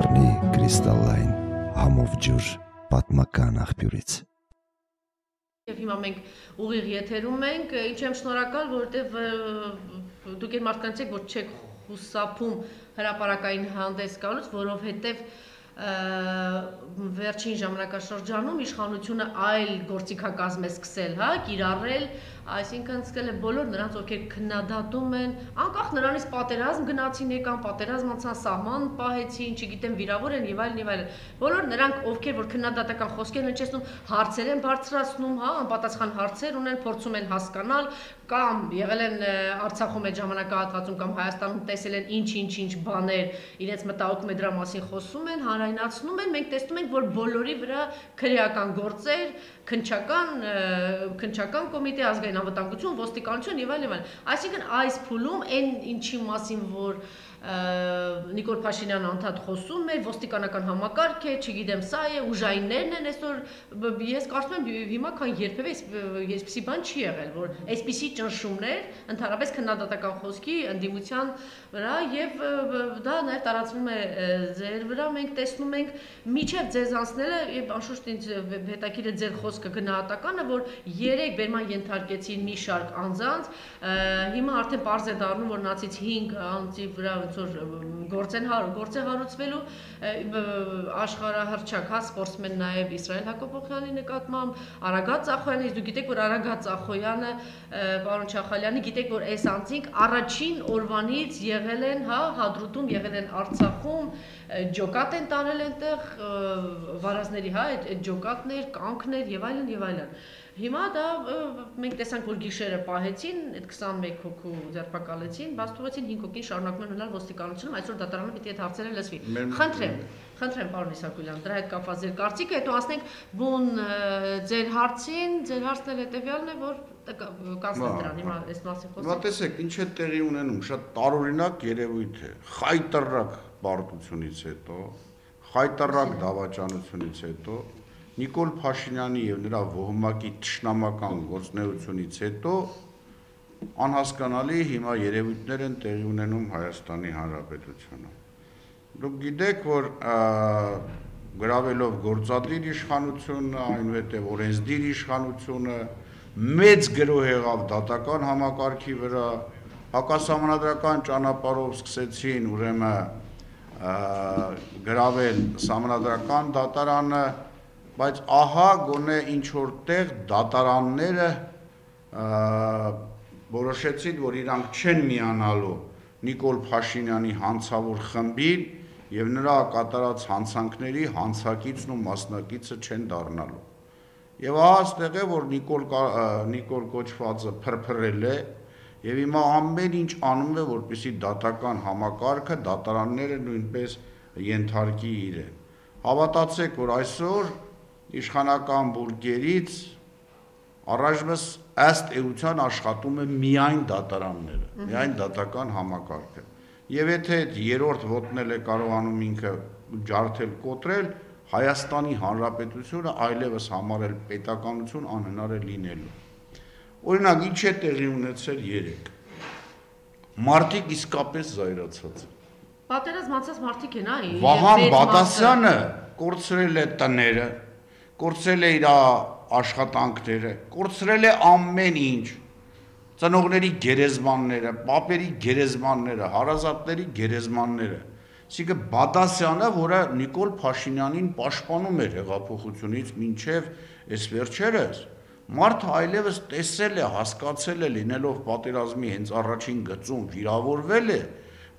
կդառնի կրիստալային համով ջուր պատմական աղբյուրից։ Եվ հիմա մենք ուղիղ եթերում ենք, ինչ եմ շնորհակալ, որովհետև դուք այն մարդկանց եք, որ չեք խուսափում հրապարակային հանդես գալուց, որովհետև վերջին ժամանակաշրջանում իշխանությունը այլ գործիքակազմ է սկսել, կիրառել, այսինքն սկսել է բոլոր նրանց, ովքեր քննադատում են, անկախ նրանից պատերազմ գնացին եկան, պատերազմ անցան, սահման պահեցին, չգիտեմ, վիրավոր են եւ այլն եւ այլն։ Բոլոր նրանք, ովքեր որ քննադատական խոսքեր են հնչեցնում, հարցեր են բարձրացնում, անպատասխան հարցեր ունեն, փորձում են հասկանալ, կամ եղել են Արցախում այդ ժամանակահատվածում կամ Հայաստանում տեսել են ինչ բաներ, իրենց մտահոգում է դրա մասին խոսում են, հանրայնացնում են, մենք տեսնում ենք, որ բոլորի վրա քրեական գործեր, քննչական կոմիտե, ազգային անվտանգություն, ոստիկանություն եւ այլն։ Այսինքն այս փուլում այն ինչի մասին, որ Նիկոլ Փաշինյանը անդադ խոսում է, ոստիկանական համակարգ է, չգիտեմ, սա է, ուժայիններն են այսօր, ես կարծում եմ հիմա քան երբևէ այսպիսի բան չի եղել, որ այսպիսի ճնշումներ, ընդհանրապես քննադատական խոսքի ընդդիմության վրա եւ դա նաեւ տարածվում է ձեր վրա, մենք տեսնում ենք միջև ձեզ անցնելը եւ անշուշտ ինձ հետաքրքիր է ձեր խոսքը գնահատականը, որ 3 բերման ենթարկեցին մի շարք անձանց, հիմա արդեն պարզ է դառնում, որ նացից 5 անձի վրա գործ է հարուցվելու աշխարհահռչակ սպորտսմեն նաև Իսրայել Հակոբյանի նկատմամբ, Արագած Ախոյանը, դուք գիտեք, որ Արագած Ախոյանը, պարոն Չախալյանը, գիտեք, որ այս անձինք առաջին օրվանից եղել են, Հադրութում, եղել են Արցախում, ջոկատ են տարել այնտեղ, վարազների, այդ ջոկատներ, կանքներ եւ այլն եւ այլն։ Հիմա դա մենք տեսանք, որ գիշերը պահեցին, այդ 21 հոգու ձերբակալեցին, բաց թողեցին 5 հոգին շարունակում են մնալ ոստիկանությունում, այսօր դատարանը պիտի այդ հարցերը լսվի։ Խնդրեմ, պարոն Իսակոյան, դրա հետ կապված ձեր կարծիքը, հետո ասենք բուն ձեր հարցին, ձեր հարցն էլ հետեւյալն է, որ կանցնենք դրան, հիմա այս մասին խոսենք։ Հիմա տեսեք, ինչ է տեղի ունենում, շատ տարօրինակ երևույթ է, խայտառակ պարտությունից հետո, խայտառակ դավաճանությունից հետո, Նիկոլ Փաշինյանի եւ նրա ոհմակի թշնամական գործունեությունից հետո անհասկանալի հիմա երևույթներ են տեղի ունենում Հայաստանի Հանրապետությունում։ Դուք գիտեք, որ գրավելով գործադիր իշխանությունը, այնուհետև օրենսդիր իշխանությունը, մեծ գրոհ եղավ դատական համակարգի վրա, հակասահմանադրական ճանապարհով սկսեցին ուրեմն գրավել սահմանադրական դատարանը, բայց ահա գոնե ինչ-որ տեղ դատարանները որոշեցին, որ իրանք չեն միանալու Նիկոլ Փաշինյանի հանցավոր խմբին եւ նրա կատարած հանցանքների հանցակիցն ու մասնակիցը չեն դառնալու։ Եվ ահա այստեղ է, որ Նիկոլ կոչվածը փրփրել է եւ հիմա ամեն ինչ անում է, որպեսզի դատական համակարգը, դատարանները նույնպես ենթարկի իրեն։ Հավատացեք, որ այսօր իշխանական բուրգերից առայժմս ըստ էության աշխատում է միայն դատարանները, միայն դատական համակարգը։ Եվ եթե այդ երրորդ ոտնել է կարողանում ինքը ջարդել, կոտրել, Հայաստանի Հանրապետությունը այլևս համարել պետականություն անհնար է լինելու։ Օրինակ, ինչ է տեղի ունեցել 3։ Մարդիկ իսկապես զայրացած են։ Պատերազմ անցած մարդիկ են, Վահան Բադասյանը կորցրել է տները, կորցրել է իր աշխատանքները, կորցրել է ամեն ինչ, ծնողների գերեզմանները, պապերի գերեզմանները, հարազատների գերեզմանները։ Այսինքն Բադասյանը, որը Նիկոլ Փաշինյանին պաշտպանում էր հեղափոխությունից մինչև այս վերջերս, մարդը այլևս տեսել է, հասկացել է, լինելով պատերազմի հենց առաջին գծում վիրավորվել է,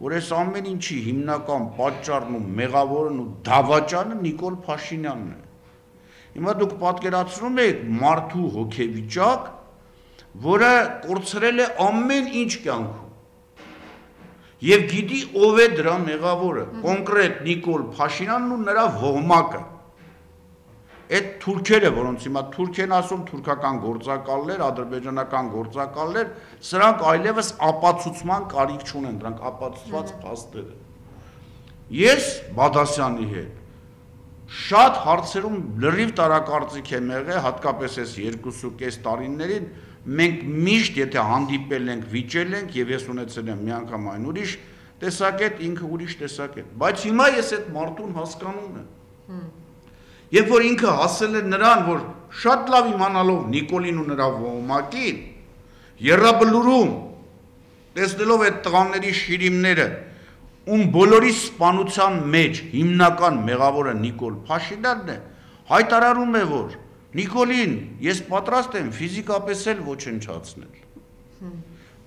որ այս ամեն ինչի հիմնական պատճառն ու մեղավորն ու դավաճանը Նիկոլ Փաշինյանն է։ Հիմա դուք պատկերացնում եք մարդու հոգեվիճակ, որը կորցրել է ամեն ինչ կյանքում եւ գիտի ով է դրա մեղավորը, կոնկրետ Նիկոլ Փաշինյանն ու նրա ոհմակը։ Այդ թուրքերը, որոնց հիմա թուրք են ասում, թուրքական գործակալներ, ադրբեջանական գործակալներ, սրանք այլևս ապացուցման կարիք չունեն, դրանք ապացուցված փաստեր են։ Ես Բադասյանի հետ շատ հարցերում լրիվ տարակարծիք եմ եղել, հատկապես այս 2.5 տարիներին մենք միշտ եթե հանդիպել ենք, վիճել ենք եւ ես ունեցել եմ մի անգամ այն ուրիշ տեսակետ, ինքը ուրիշ տեսակետ, բայց հիմա ես այդ մարդուն հասկանում եմ։ Երբ որ ինքը հասել է նրան, որ շատ լավ իմանալով Նիկոլին ու նրա ոհմակին, եռաբլուրում, տեսնելով այդ տղաների շիրիմները, բոլորի սպանության մեջ հիմնական մեղավորը Նիկոլ Փաշինյանն է, հայտարարում է, որ Նիկոլին ես պատրաստ եմ ֆիզիկապես էլ ոչնչացնել։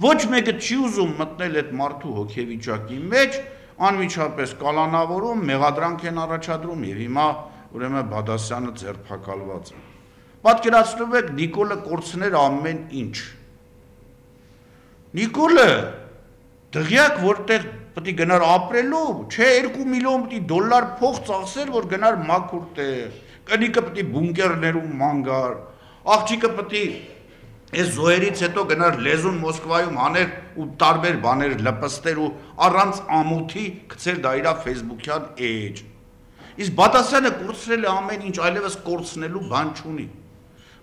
Ոչ մեկը չի ուզում մտնել այդ մարդու հոգեվիճակի մեջ, անմիջապես կալանավորում, մեղադրանք են առաջադրում եւ հիմա ուրեմն Բադասյանը ձերբակալված է։ Պատկերացնում եք Նիկոլը կորցներ ամեն ինչ։ Նիկոլը դղյակ որտեղ պետք է գնար ապրելու, չէ 2 միլիոն $2 փող ծախսեր, որ գնար մաքուր տեղ, կնիկը պետք է բունկերներում ման գար, աղջիկը պետք է այս զոհերից հետո գնար լեզուն Մոսկվայում աներ ու տարբեր բաներ լպստեր ու առանց ամոթի գցեր դա իր Facebook-յան էջ։ Իսկ Բադասյանը կորցրել է ամեն ինչ, այլևս կորցնելու բան չունի։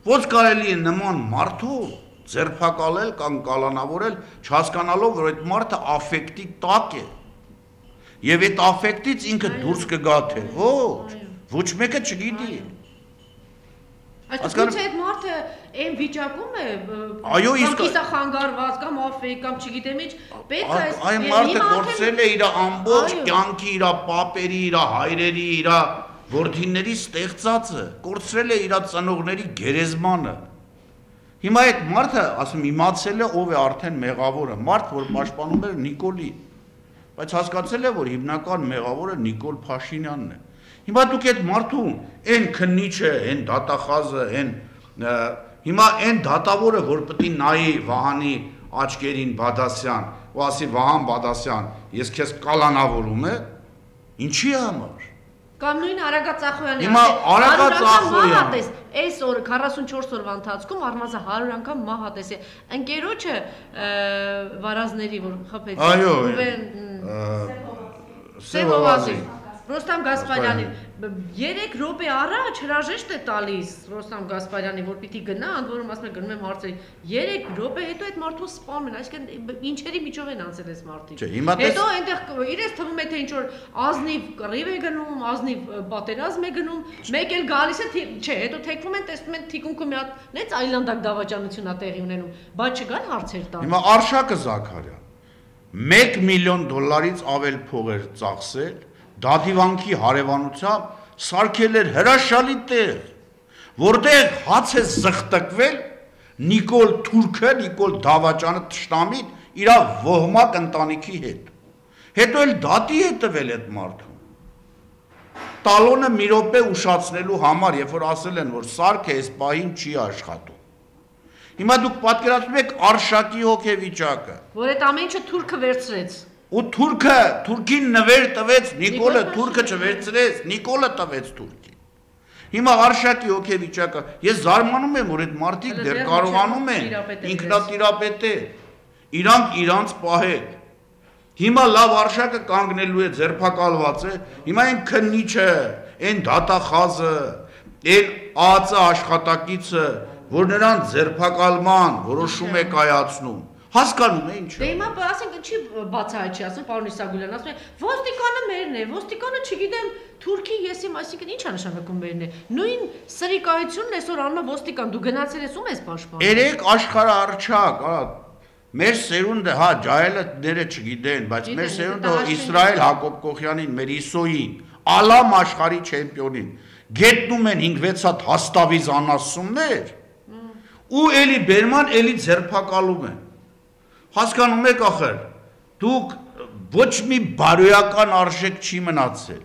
Ոնց կարելի է նման մարդու ձերբակալել կամ կալանավորել, չհասկանալով, որ այդ մարդը աֆեկտի տակ է։ Եվ այդ աֆեկտից ինքը դուրս կգա թե ոչ մեկը չգիտի։ Այսինքն այդ մարդը այն վիճակում է, կամ կիսախանգարված, կամ աֆեկ, կամ չգիտեմ ինչ, պետք է այն մարդը կորցրել է իր ամբողջ կյանքի, իր պապերի, իր հայրերի, իր որդիների ստեղծածը, կորցրել է իր ծնողների գերեզմանը։ Հիմա այդ մարդը, ասում իմացել է ով է արդեն մեղավորը, մարդ, որ պաշտպանում էր Նիկոլին, բայց հասկացել է, որ հիմնական մեղավորը Նիկոլ Փաշինյանն է։ Հիմա դուք այդ մարդուն, այն քննիչը, այն դատախազը, հիմա այն դատավորը, որ պետք է նայի Վահանի աչքերին Բադասյան, ու ասի Վահան Բադասյան, ես քեզ կալանավորում եմ, ինչի համար։ Կամ նույն Արագած Ախոյանի, հիմա Արագած Ախոյանը, այսօր 44 օրվա ընթացքում առնվազն 100 անգամ մահատես է։ Ընկերոջը վարազների, որ խփեց, Սևովազի Ռոստամ Գասպարյանին 3 րոպե առաջ հրաժեշտ է տալիս Ռոստամ Գասպարյանի, որ պիտի գնա, ընդ որում ասում է գնում եմ հարցերի 3 րոպե հետո այդ մարդուն սպանում են, այսինքն ինչերի միջով են անցել այս մարդիկ։ Հետո այնտեղ իրենց թվում է թե ինչ որ ազնիվ կռիվ է գնում, ազնիվ պատերազմ է գնում, մեկ էլ գալիս է, չէ, հետո թեքվում են, տեսնում են թիկունքը մի հատ նենց այլանդակ դավաճանություն է տեղի ունենում, բայց չկան հարցեր տան։ Հիմա Արշակը Զաքարյան $1 միլիոն ավել փող էր ծախսել դադիվանքի հարևանությամբ սարքել էր հրաշալի տեղ, որտեղ հաց է զղտկվել Նիկոլ Թուրքը, Նիկոլ Դավաճանը թշնամին իր ոհմակ ընտանիքի հետ։ Հետո էլ դատի է տվել այդ մարդուն։ Տալոնը մի րոպե ուշացնելու համար, երբ որ ասել են, որ սարքը այս պահին չի աշխատում։ Հիմա դուք պատկերացնում եք Արշակի հոգեվիճակը, որ այդ ամեն ինչը Թուրքը վերցրեց։ Ու Թուրքին նվեր տվեց, Նիկոլը Թուրքը չվերցրեց, Նիկոլը տվեց Թուրքին։ Հիմա Արշակի հոգեվիճակը, ես զարմանում եմ, որ այդ մարդիկ դեռ կարողանում են ինքնատիրապետել, իրանք իրանց պահել։ Հիմա լավ Արշակը կանգնելու է, ձերբակալված է, հիմա այն քննիչը, այն դատախազը, այն ԱԱԾ աշխատակիցը, որ նրան ձերբակալման որոշում է կայացնում, հասկանում է ինչ է։ Դե հիմա ասենք ինչի բացահայտ չի ասում, պարոն Իսագուլյան, ասում է, ոստիկանը մերն է, ոստիկանը չգիտեմ, Թուրքի եսիմ, այսինքն ի՞նչ է նշանակում մերն է։ Նույն սրիկայությունն այսօր անում է ոստիկան, դու գնացել ես ում ես պաշտպանում։ Երեք աշխարհարչակ, մեր սերունդը, հա, ջահելները չգիտեն, բայց մեր սերունդը Իսրայել Հակոբ Կոխյանին, մեր Իսոյին, Ալամ աշխարհի չեմպիոնին, գետնում են 5-6 հատ հաստավիզ անասուններ, ու էլի բերման, էլի ձերբակալում են։ Հասկանում եք ախր, դուք ոչ մի բարոյական արժեք չի մնացել։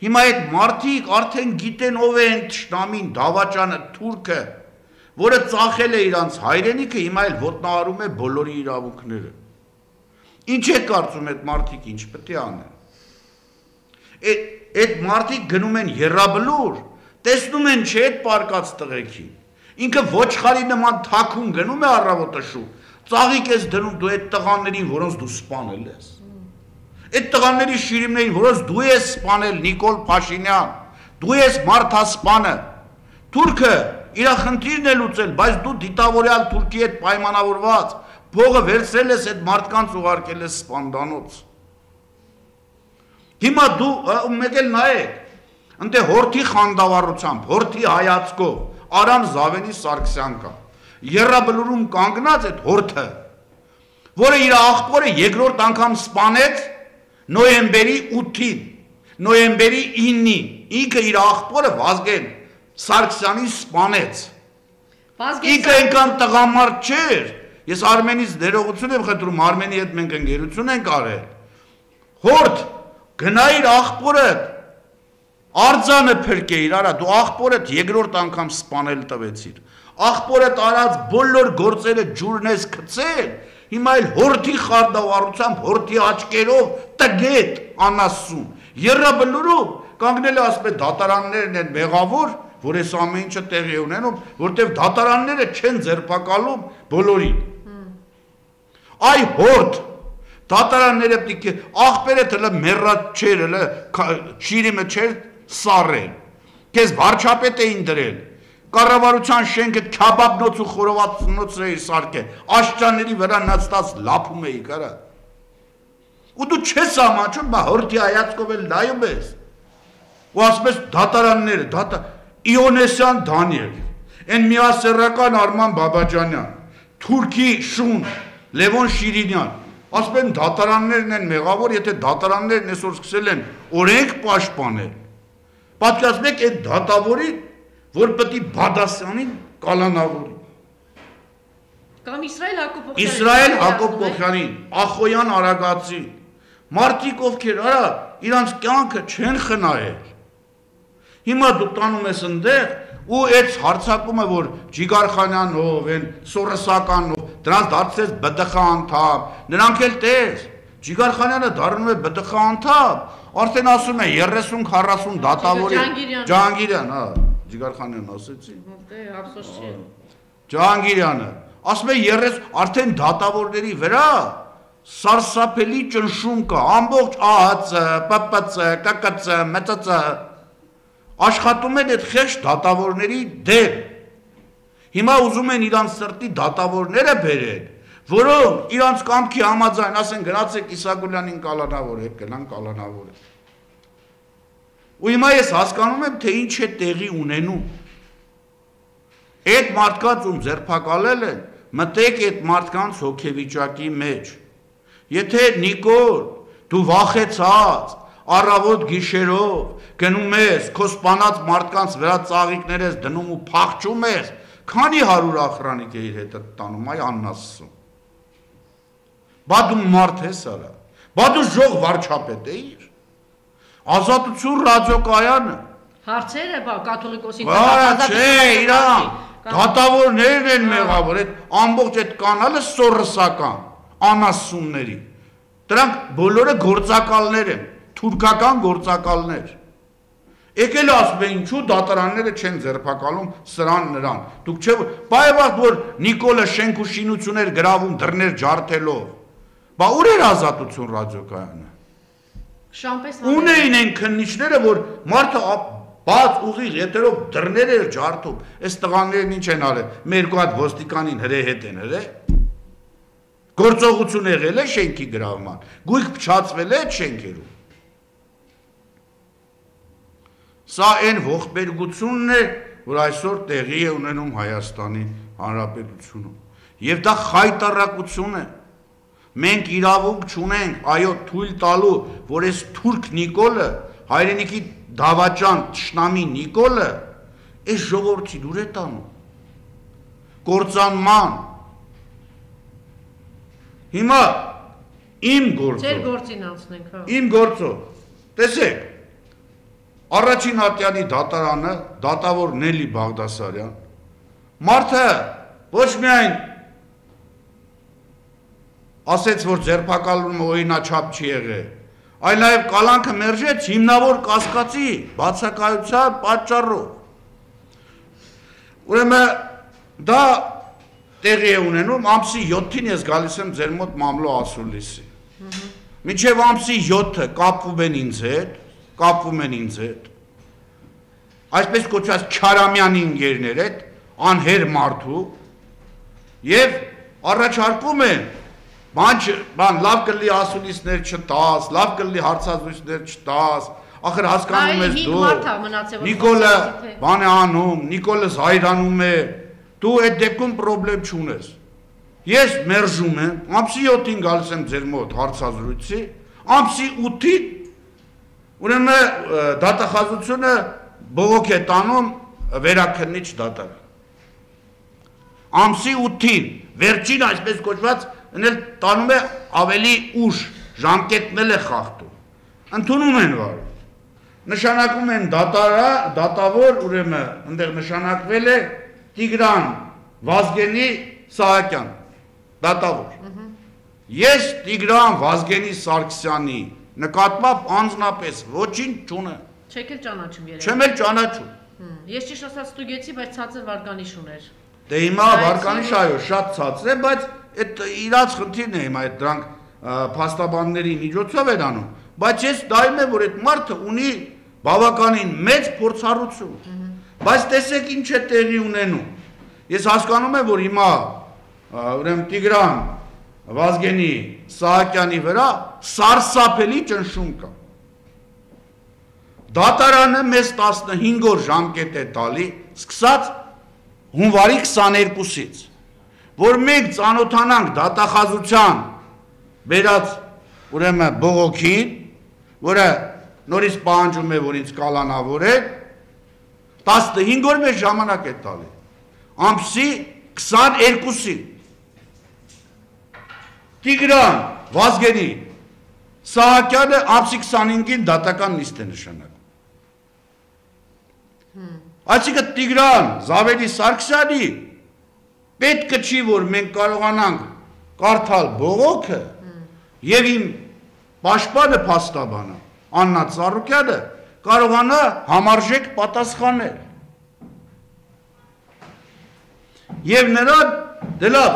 Հիմա այդ մարդիկ արդեն գիտեն ով է են թշնամին, Դավաճանը, Թուրքը, որը ծախել է իրանց հայրենիքը, հիմա էլ ոտնահարում է բոլորի իրավունքները։ Ինչ է կարծում այդ մարդիկ, ինչ պետք է անեն։ Այդ մարդիկ գնում են եռաբլուր, տեսնում են չէ այդ պարկած տղեկին։ Ինքը ոչխարի նման թաքուն գնում է առավոտը շուտ, ծաղիկ ես դնում դու այդ տղաներին, որոնց դու սպանել ես։ Այդ տղաների շիրիմներին, որոնց դու ես սպանել, Նիկոլ Փաշինյան, դու ես մարդասպանը։ Թուրքը իր խնդիրն է լուծել, բայց դու դիտավորյալ Թուրքի հետ պայմանավորված, փողը վերցրել ես այդ մարդկանց ուղարկել ես սպանդանոց։ Հիմա դու մեկ էլ նայեք, ընդ հորթի խանդավառությամբ, հորթի հայացքով Արամ Զավենի Սարգսյան կա։ Եռաբլուրում կանգնած այդ հորթը, որը իր աղբորը երկրորդ անգամ սպանեց նոյեմբերի 8-ին, նոյեմբերի 9-ին, ինքը իր աղբորը Վազգեն Սարգսյանին սպանեց։ Ինքը այնքան տղամարդ չէր, ես Արմենից ներողություն եմ խնդրում, Արմենի հետ մենք ընկերություն ենք արել։ Հորթ, գնա իր աղբորդ, արձանը փրկեիր, արա, դու աղբորդ երկրորդ անգամ սպանել տվեցիր, աղբորդ արած բոլոր գործերը ջուրն ես գցել, հիմա էլ հորթի խարդավառությամբ, հորթի աչքերով տգետ անասուն, եռաբլուրում կանգնել է ասում է դատարաններն են մեղավոր, որ այս ամեն ինչը տեղի ունենում, որտեվ դատարանները չեն ձերբակալում բոլորին։ Այ հորթ, դատարանները պետք է աղբերը թլը մեռած չէր, շիրիմը չէր սառել, քեզ վարչապետ էին դրել, կառավարության շենքը քյաբաբնոց ու խորովածնոց էի սարքել, աշճանների վրա նստած լափում էի կարա։ Ու դու չես ամաչում, բա հորթի հայացքով էլ նայում ես։ Ու ասում ես դատարանները, Իոնեսյան Դանիել, այն միասեռական Արման Բաբաջանյան, Թուրքի Շուն, Լևոն Շիրինյան, ասում են դատարաններն են մեղավոր, եթե դատարաններն այսօր սկսել են օրենք պաշտպանել։ Պատկերացնեք այդ դատավորին, որ պետք է Բադասյանին կալանավորի։ Կամ Իսրայել Հակոբյանին, Ախոյան Արագածին, մարդիկ ովքեր արա, իրանց կյանքը չեն խնայել։ Հիմա դու տանում ես ընդեղ ու այդ հարցակումը, որ Ջիգարխանյանով, են Սորոսականով, դրանց դարձես ԲԴԽ անդամ, նրանք էլ տես, Ջիգարխանյանը դառնում է ԲԴԽ անդամ, արդեն ասում է 30-40 դատավորի Ջահանգիրյան, հա, Ջիգարխանյանն ասեցի։ Դե ափսոս չի։ Ջահանգիրյանը, ասում է 30 արդեն դատավորների վրա սարսափելի ճնշում կա, ամբողջ ԱՀՑ, ՊՊՑ, ԿԿՑ, ՄԾՑ աշխատում են այդ խեղճ դատավորների դեմ։ Հիմա ուզում են իրանց սրտի դատավորները բերել, որոնք իրանց կամքի համաձայն ասեն գնացեք Իսագուլյանին կալանավորեք, գնան կալանավորեք։ Ու հիմա ես հասկանում եմ, թե ինչ է տեղի ունենում։ Այդ մարդկանց ում ձերբակալել են, մտեք այդ մարդկանց հոգեվիճակի մեջ։ Եթե Նիկոլ, դու վախեցած, առավոտ գիշերով գնում ես, քո սպանած մարդկանց վրա ծաղիկներ ես դնում ու փախչում ես, քանի 100 ախրանիկ է իր հետ տանում, այ աննասում։ Բա դու մարդ ես արա, բա դու ժող վարչապետ էիր, Ազատություն ռադիոկայանը։ Հարցերը, բա կաթոլիկոսի չէ, իրան, դատավորներն են մեղավոր, այդ ամբողջ այդ կանալը սորոսական, անասունների, դրանք բոլորը գործակալներ են, թուրքական գործակալներ։ Եկել ասում է ինչու դատարանները չեն ձերբակալում սրան նրան։ Դուք չէ, բայվաղ որ Նիկոլը շենք ու շինություններ գրավում դռներ ջարդելով։ Բա ուր էր Ազատություն ռադիոկայանը։ Ունեին են քննիչները, որ մարդը բաց ուղիղ եթերով դռներ էր ջարդում։ Այս տղաներն ինչ են արել։ Մեր կողմ հատ ոստիկանին հրեհետ են հրե։ Գործողություն եղել է շենքի գրավման։ Գույք փչացվել է այդ շենքերում։ Սա այն ողբերգությունն է, որ այսօր տեղի է ունենում Հայաստանի Հանրապետությունում։ Եվ դա խայտառակություն է։ Մենք իրավունք չունենք, այո, թույլ տալու, որ այս թուրք Նիկոլը, հայրենիքի դավաճան թշնամի Նիկոլը, այս ժողովրդին ուր է տանում։ Կործանման։ Հիմա իմ գործով։ Ձեր գործին անցնենք, հա։ Իմ գործով։ Տեսեք, Առաջին Ատյանի դատարանը, դատավոր Նելի Բաղդասարյան, մարդը ոչ միայն ասեց, որ ձերբակալումը օրինաչափ չի եղել, այլ նաև կալանքը մերժեց հիմնավոր կասկածի բացակայության պատճառով։ Ուրեմն դա տեղի է ունենում, ամսի 7-ին ես գալիս եմ ձեր մոտ Մամլո Ասուլիսի։ Մինչև ամսի 7-ը կապվում են ինձ հետ, այսպես կոչված Քարամյանի ընկերներ հետ, անհեր մարդու, և առաջարկում են բան լավ կլի ասուլիսներ չտաս, լավ կլի հարցազրույցներ չտաս, ախր հասկանում ես դու, Նիկոլը բան է անում, Նիկոլը զայրանում է, դու այդ դեպքում պրոբլեմ չունես։ Ես մերժում եմ, ամսի 7-ին գալիս եմ ձեր մոտ հարցազրույցի, ամսի 8-ին ուրեմն դատախազությունը բողոք է տանում վերաքննիչ դատարան։ Ամսի 8-ին վերջին այսպես կոչված ընել տանում է ավելի ուշ, ժամկետնել է խախտում։ Ընդունում են վարում։ Նշանակում են դատավոր, ուրեմն այնտեղ նշանակվել է Տիգրան Վազգենի Սահակյան, դատավոր։ Ես Տիգրան Վազգենի Սարգսյանի նկատմամբ անձնապես ոչինչ չունեմ։ Չեք էլ ճանաչում երևի։ Չեմ էլ ճանաչում։ Ես ճիշտ ասած ստուգեցի, բայց ցածր վարկանիշ ուներ։ Դե հիմա վարկանիշ այո, շատ ցածր է, բայց այդ իրաց խնդիրն է հիմա այդ դրանք փաստաբանների միջոցով էր անում, բայց ես դայում եմ, որ այդ մարդը ունի բավականին մեծ փորձառություն։ Բայց տեսեք ինչ է տեղի ունենում։ Ես հասկանում եմ, որ հիմա ուրեմն Տիգրան Վազգենի Սահակյանի վրա սարսափելի ճնշում կա։ Դատարանը մեզ 15 օր ժամկետ է տալի, սկսած հունվարի 22-ից, որ մենք ծանոթանանք դատախազության բերած ուրեմն բողոքին, որը նորից պահանջում է, որ ինձ կալանավորեն, 15 օր մեզ ժամանակ է տալի, ամսի 22-ին, Տիգրան Վազգենի Սահակյանը ամսի 25-ին դատական նիստ է նշանակում։ Այսինքն Տիգրան Զավելի Սարգսյանի պետք չի, որ մենք կարողանանք կարդալ բողոքը եւ իմ պաշտպանը փաստաբանը Աննա Ծառուկյանը կարողանա համարժեք պատասխանել։ Եվ նրան դե լավ,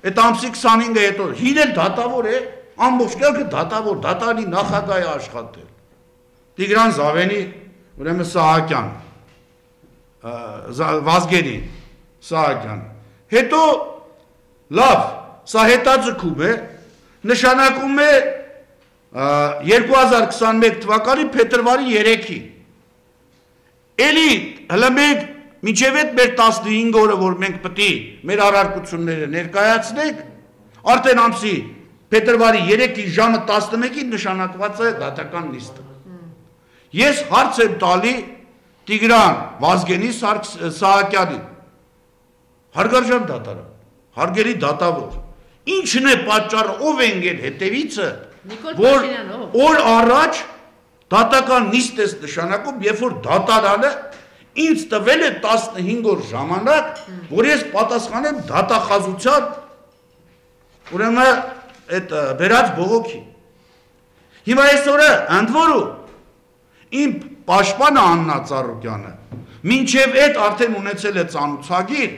այդ ամսի 25-ը հետո հին էլ դատավոր է, ամբողջ կյանքը դատավոր, դատարանի նախագահ է աշխատել։ Տիգրան Զավենի ուրեմն Սահակյան, Վազգենի Սահակյան։ Հետո լավ, սա հետաձգում է, նշանակում է 2021 թվականի փետրվարի 3-ին։ Էլի հələ մենք մինչև այդ մեր 15 օրը, որ մենք պետք է մեր առարկությունները ներկայացնենք, արդեն ամսի փետրվարի 3-ի ժամը 11-ին նշանակված է դատական նիստը։ Ես հարց եմ տալի Տիգրան Վազգենի Սահակյանին, հարգարժան դատարան, հարգելի դատավոր, ինչն է պատճառը, ով է ընկել հետևիցը, որ օր առաջ դատական նիստ է նշանակում, երբ որ դատարանը ինձ տվել է 15 օր ժամանակ, որ ես պատասխանեմ դատախազության ուրեմն այդ բերած բողոքի։ Հիմա այսօրը ընդ որում իմ պաշտպանը Աննա Ծառուկյանը մինչև այդ արդեն ունեցել է ծանուցագիր,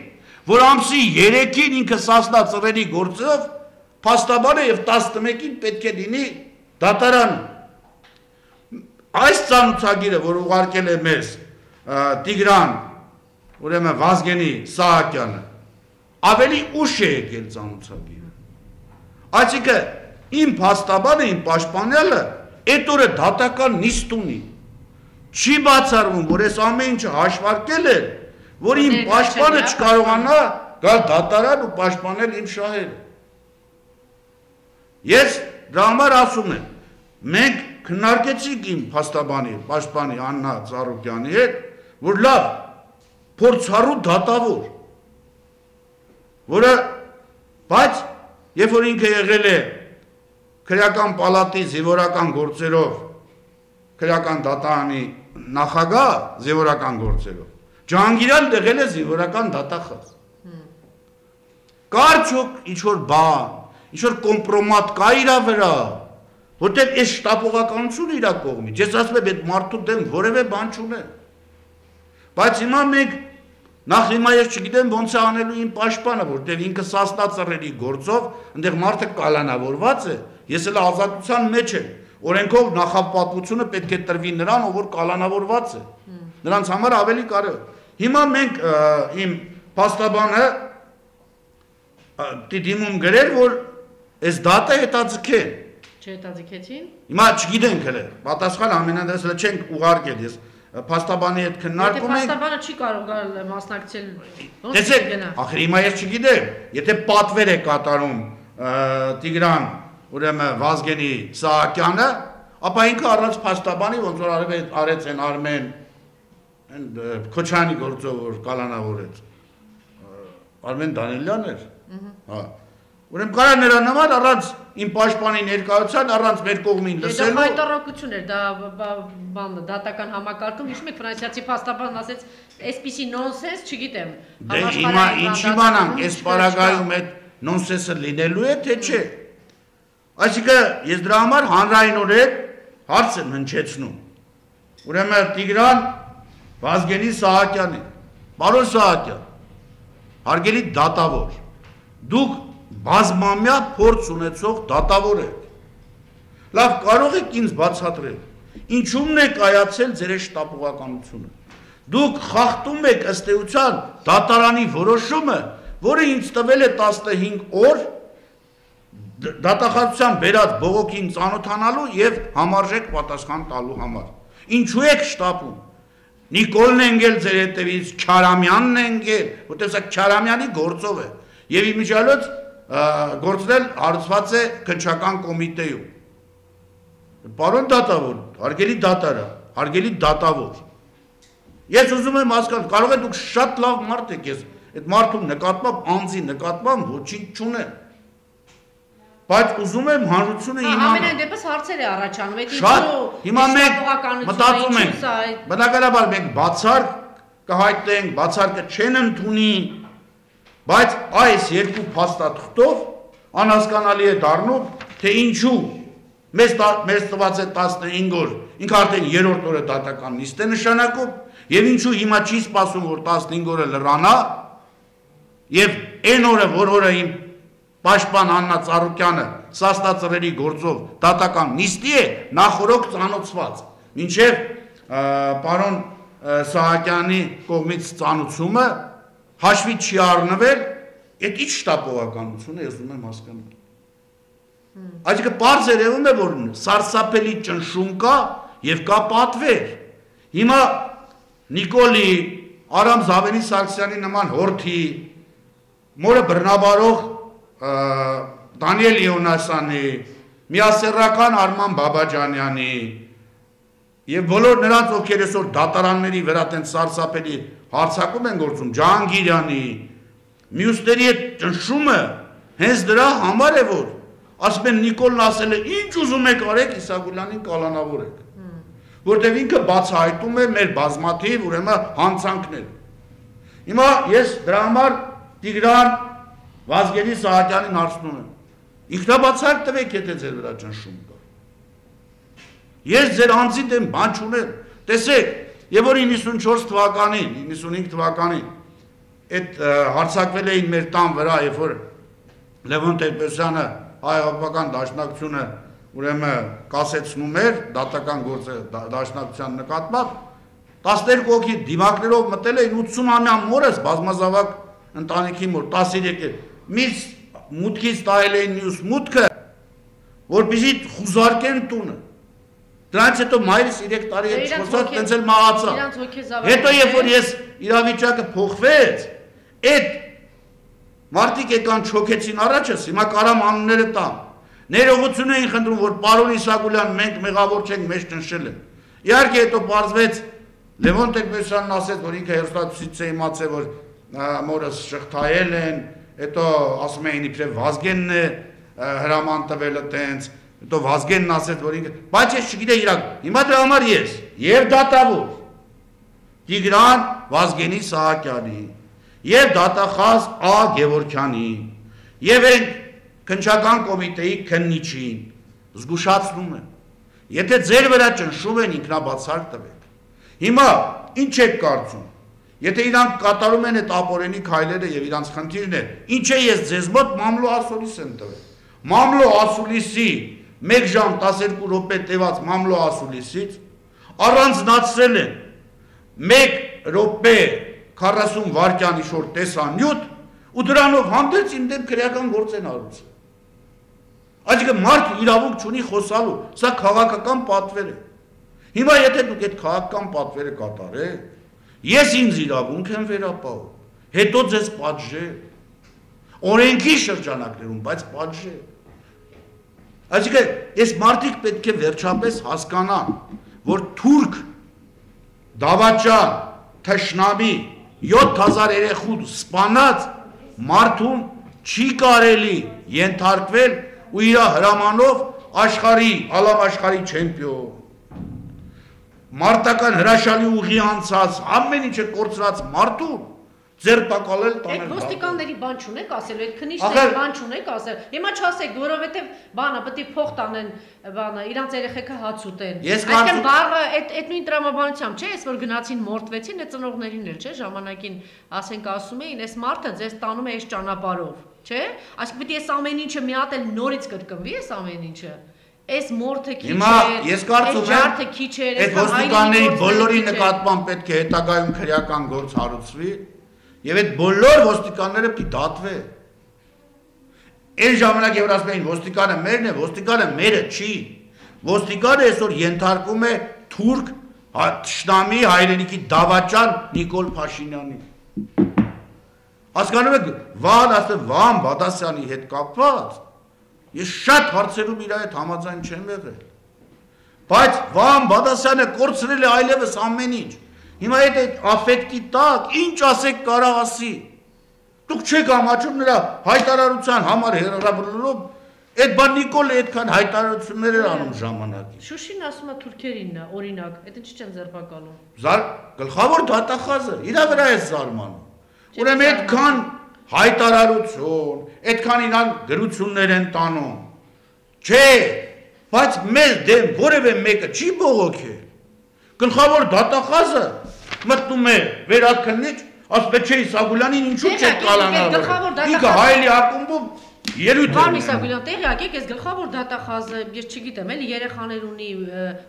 որ ամսի 3-ին ինքը Սասնա ծռերի գործով փաստաբան է եւ 11-ին պետք է լինի դատարանում։ Այս ծանուցագիրը, որ ուղարկել է մեզ Տիգրան ուրեմն Վազգենի Սահակյանը, ավելի ուշ է եկել ծանուցագիրը։ Այսինքն իմ փաստաբանը, իմ պաշտպանյալը այդ օրը դատական նիստ ունի։ Չի բացառվում, որ այս ամեն ինչը հաշվարկել է, որ իմ պաշտպանը չկարողանա գալ դատարան ու պաշտպանել իմ շահերը։ Ես դրա համար ասում եմ, մենք քննարկեցինք իմ փաստաբանի, պաշտպանի Աննա Ծառուկյանի հետ, որ լավ, փորձառու դատավոր, որը, բայց երբ որ ինքը եղել է քրեական պալատի զինվորական գործերով, քրեական դատարանի նախագահ զինվորական գործերով, Ջահանգիրյանը եղել է զինվորական դատախազ։ Կարծոք ինչ-որ բան, ինչ-որ կոմպրոմատ կա իրա վրա, որտեղ այս շտապողականությունը իրա կողմից, ես ասում եմ, այդ մարդու դեմ որևէ բան չունեմ։ Բայց հիմա մենք, նախ հիմա ես չգիտեմ ոնց է անելու իմ պաշտպանը, որտեղ ինքը Սասնա ծռերի գործով, այնտեղ մարդը կալանավորված է, ես էլ ազատության մեջ եմ, օրենքով նախապատվությունը պետք է տրվի նրան, ով որ կալանավորված է, նրանց համար ավելի կարևոր։ Հիմա մենք իմ փաստաբանը դիմում գրել, որ Այս դատը հետաձգեն։ Չհետաձգեցին։ Հիմա չգիտենք հələ, պատասխան ամենադեպս հələ չենք ուղարկել, ես փաստաբանի հետ քննարկում ենք։ Փաստաբանը չի կարող գալ մասնակցել։ Տեսեք, ախր հիմա ես չգիտեմ, եթե պատվեր է կատարում Տիգրան, ուրեմն Վազգենի Սահակյանը, ապա ինքը առանց փաստաբանի ոնց որ արեց են Արմեն Քոչյանի գործով որ կալանավորեց։ Արմեն Դանիելյանն էր։ Հա։ Ուրեմն կարա նրա նման առանց իմ պաշտպանի ներկայության, առանց մեր կողմին լսելու։ Դա հայտարարություն էր, դա բանը դատական համակարգում, հիշում եք ֆրանսիացի փաստաբանն ասեց, այսպիսի նոնսենս, չգիտեմ։ Դե հիմա ինչ իմանանք, այս պարագայում այդ նոնսենսը լինելու է, թե չէ։ Այսինքն ես դրա համար հանրայնորեն հարց եմ հնչեցնում։ Ուրեմն Տիգրան Վազգենի Սահակյանի, պարոն Սահակյան, հարգելի դատավոր, դուք բազմամյա փորձ ունեցող դատավոր եք։ Լավ, կարող եք ինձ բացատրել, ինչու՞մն է կայացել ձեր շտապողականությունը։ Դուք խախտում եք ըստ էության դատարանի որոշումը, որը ինձ տվել է 15 օր դատախազության բերած բողոքին ծանոթանալու եւ համարժեք պատասխան տալու համար։ Ինչու եք շտապում։ Նիկոլն է ընկել ձեր հետևից, Քյարամյանն է ընկել, որտեղ սա Քյարամյանի գործով է։ Եվ իմիջիալոց գործնել հարցված է քննչական կոմիտեում։ Պարոն դատավոր, հարգելի դատարան, հարգելի դատավոր։ Ես ուզում եմ հասկանալ, կարող է դուք շատ լավ մարդ եք, ես այդ մարդու նկատմամբ, անձի նկատմամբ ոչինչ չունեմ։ Բայց ուզում եմ հանրությունը իմանալ։ Ամենայն դեպս հարցեր է առաջանում, այդ ինչու հիմա մենք մտածում ենք, բնականաբար մենք բացարկ կհայտնենք, բացարկը չեն ընդունի, բայց այս երկու փաստաթղթով անհասկանալի է դառնում, թե ինչու մեզ տված է 15 օր, ինքը արդեն 3-րդ օրը դատական նիստ է նշանակում, եւ ինչու հիմա չի սպասում, որ 15 օրը լրանա, եւ այն օրը, որ օրը իմ պաշտպան Աննա Ծառուկյանը սաստածռերի գործով դատական նիստի է նախորոք ծանոթված, մինչև պարոն Սահակյանի կողմից ծանուցումը հաշվի չի առնվել, այդ ինչ շտապողականություն է, ես ուզում եմ հասկանալ։ Այսինքն պարզ երևում է, որ սարսափելի ճնշում կա եւ կա պատվեր։ Հիմա Նիկոլի, Արամ Զավենի Սարգսյանի նման հորթի, մորը բռնաբարող Դանիել Յոնասյանի, միասեռական Արման Բաբաջանյանի եւ բոլոր նրանց, ովքեր այսօր դատարանների վրա տենց սարսափելի հարցակում են գործում, Ջահանգիրյանի, մյուսների այդ ճնշումը հենց դրա համար է, որ ասում են Նիկոլն ասել է, ինչ ուզում եք արեք, Իսագուլյանին կալանավորեք, որտեղ ինքը բացահայտում է մեր բազմաթիվ ուրեմն հանցանքներ։ Հիմա ես դրա համար Տիգրան Վազգենի Սահակյանին հարցնում եմ, ինքնաբացարկ տվեք, եթե ձեր վրա ճնշում կա։ Ես ձեր անձի դեմ բան չունեմ, տեսեք, եւ որ 94 թվականին, 95 թվականին այդ հարցակվել էին մեր տան վրա, երբ որ Լևոն Տեր-Պետրոսյանը հայ-հեղափոխական դաշնակցությունը ուրեմն կասեցնում էր դատական գործը դաշնակցության նկատմամբ, 12 հոգի դիմակներով մտել էին 80-ամյա մորս բազմազավակ ընտանիքի մոտ 13 միս մուտքից տայել էին մյուս մուտքը, որպեսզի խուզարկեն տունը։ Դրանից հետո մայրս 3 տարի հետ չխոսած տենց էլ մահացավ։ Հետո երբ որ ես իրավիճակը փոխվեց, այդ մարդիկ եկան չոքեցին առաջս, հիմա կարամ անունները տամ։ Ներողություն էին խնդրում, որ պարոն Իսագուլյան, մենք մեղավոր չենք, մեզ ճնշել են։ Իհարկե հետո պարզվեց Լևոն Տեր-Պետրոսյանն ասեց, որ ինքը հերոստատուսից է իմացել, որ մորս շղթայել են, հետո ասում էին իբրև Վազգենն է հրաման տվել տենց, հետո Վազգենն ասեց, որ ինքը, բայց ես չգիտեի իրակ, հիմա դրա համար ես եւ դատավոր Տիգրան Վազգենի Սահակյանի եւ դատախազ Ա Գևորգյանի եւ այն քննչական կոմիտեի քննիչին զգուշացնում եմ, եթե ձեր վրա ճնշում են, ինքնաբացարկ տվեք։ Հիմա ինչ եք կարծում, եթե իրանք կատարում են այդ ապօրինի քայլերը եւ իրանց խնդիրն է, ինչ է ես ձեզ մոտ մամլո ասուլիս եմ տվել։ Մամլո ասուլիսի 1 ժամ 12 րոպե տևած մամլո ասուլիսից առանձնացրել են 1 րոպե 40 վայրկյան ինչ-որ տեսանյութ ու դրանով հանդերձ իմ դեմ քրեական գործ են արել։ Այսինքն մարդ իրավունք չունի խոսալու, սա քաղաքական պատվեր է։ Հիմա եթե դուք այդ քաղաքական պատվերը կատարեք, ես ինձ իրավունք եմ վերապահում, հետո ձեզ պատժե, օրենքի շրջանակներում, բայց պատժե։ Այսինքն այս մարդիկ պետք է վերջապես հասկանան, որ թուրք, դավաճան, թշնամի, 7000 երեխու սպանած մարդուն չի կարելի ենթարկվել ու իր հրամանով աշխարհի, ալամ աշխարհի չեմպիոն, մարտական հրաշալի ուղի անցած, ամեն ինչը կորցրած մարդուն ձերբակալել տանել։ Այդ ոստիկանների բան չունեք ասելու, այդ քննիչների բան չունեք ասել։ Հիմա չասեք, որովհետև բանը պետք է փող տանեն, բանը իրանց երեխեքը հաց ուտեն։ Այսինքն բառը այդ նույն տրամաբանությամբ չէ, ես որ գնացին մորթվեցին, այդ ծնողներին էլ չէ, ժամանակին ասենք ասում էին, այս մարդը ձեզ տանում է այս ճանապարհով, չէ։ Այսինքն պետք է այս ամեն ինչը մի հատ էլ նորից կրկնվի, այս ամեն ինչը։ Այս մորթը քիչ է, այս ջարդը քիչ է, այդ ոստիկանների բոլորի նկատմամբ պետք է հետագայում քրեական գործ հարուցվի։ Եվ այդ բոլոր ոստիկանները պիտի դատվե։ Այն ժամանակ որ ասում էին ոստիկանը մերն է, ոստիկանը մերը չի։ Ոստիկանը այսօր ենթարկվում է թուրք թշնամի հայրենիքի դավաճան Նիկոլ Փաշինյանի։ Հասկանում եք, Վահան Բադասյանի հետ կապված ես շատ հարցերում իր հետ համաձայն չեմ եղել։ Բայց Վահան Բադասյանը կորցրել է այլևս ամեն ինչ։ Հիմա այդ աֆեկտի տակ ինչ ասեք կարա ասի։ Դուք չեք ամաչում նրա հայտարարության համար հերարավորելով, այդ բան Նիկոլը այդքան հայտարարություններ էր անում ժամանակին։ Շուշին ասում է թուրքերինն է, օրինակ, այդ ինչի չեն ձերբակալում։ Գլխավոր դատախազը իր վրա է զարմանում։ Ուրեմն այդքան հայտարարություն, այդքան իրան գրություններ են տանում։ Չէ, բայց մեզ դեմ որևէ մեկը չի բողոքել։ Գլխավոր դատախազը մտնում է վերաքննիչ, ասում է չէ Իսագուլյանին ինչու չեք կալանավորել։ Ինքը հայելի ակումբում ելույթ է։ Պարոն Իսագուլյան, տեղյակ եք, ես գլխավոր դատախազը, ես չգիտեմ, էլի երեխաներ ունի,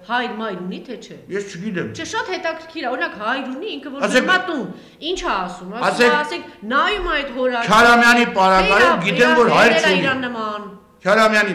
հայր մայր ունի թե չէ։ Ես չգիտեմ։ Չէ, շատ հետաքրքիր է, օրինակ հայր ունի, ինքը որ դիմատուն, ինչ է ասում, ասեք նայում այդ հորը։ Քարամյանի պարագայում գիտեմ որ հայր չունի։ Իրան նման։ Քարամյանի